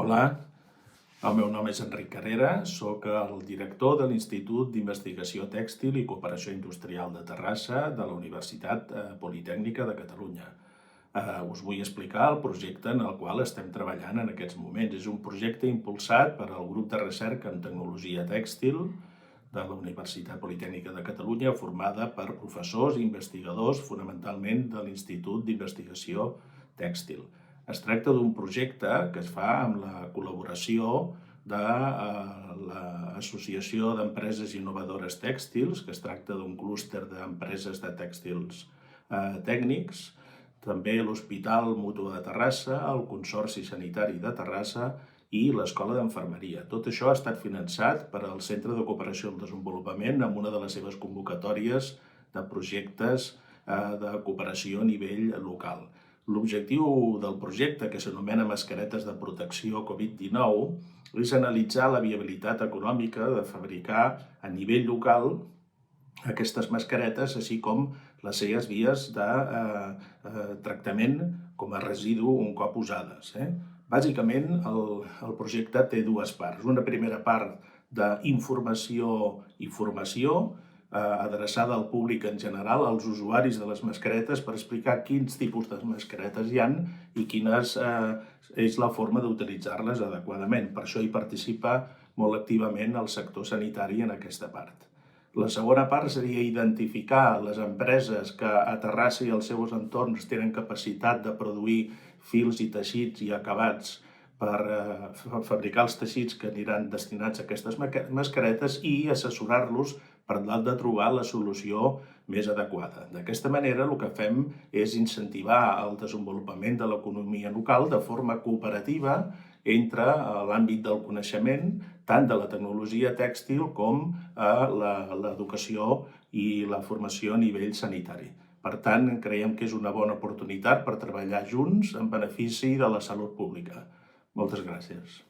Hola, el meu nom és Enric Carrera, soc el director de l'Institut d'Investigació Tèxtil i Cooperació Industrial de Terrassa de la Universitat Politècnica de Catalunya. Us vull explicar el projecte en el qual estem treballant en aquests moments. És un projecte impulsat per al grup de recerca en tecnologia tèxtil de la Universitat Politècnica de Catalunya, formada per professors i investigadors, fonamentalment de l'Institut d'Investigació Tèxtil. Es tracta d'un projecte que es fa amb la col·laboració de l'Associació d'Empreses Innovadores Tèxtils, que es tracta d'un clúster d'empreses de tèxtils tècnics, també l'Hospital Mútua de Terrassa, el Consorci Sanitari de Terrassa i l'Escola d'Infermeria. Tot això ha estat finançat per al Centre de Cooperació al Desenvolupament amb una de les seves convocatòries de projectes de cooperació a nivell local. L'objectiu del projecte, que s'anomena Mascaretes de Protecció Covid-19, és analitzar la viabilitat econòmica de fabricar a nivell local aquestes mascaretes, així com les seves vies de tractament com a residu un cop usades. Bàsicament, el projecte té dues parts. Una primera part d'informació i formació, adreçada al públic en general, als usuaris de les mascaretes, per explicar quins tipus de mascaretes hi ha i quina és la forma d'utilitzar-les adequadament. Per això hi participa molt activament el sector sanitari en aquesta part. La segona part seria identificar les empreses que a Terrassa i els seus entorns tenen capacitat de produir fils i teixits i acabats per fabricar els teixits que aniran destinats a aquestes mascaretes i assessorar-los per tal de trobar la solució més adequada. D'aquesta manera, el que fem és incentivar el desenvolupament de l'economia local de forma cooperativa entre l'àmbit del coneixement, tant de la tecnologia tèxtil com l'educació i la formació a nivell sanitari. Per tant, creiem que és una bona oportunitat per treballar junts en benefici de la salut pública. Moltes gràcies.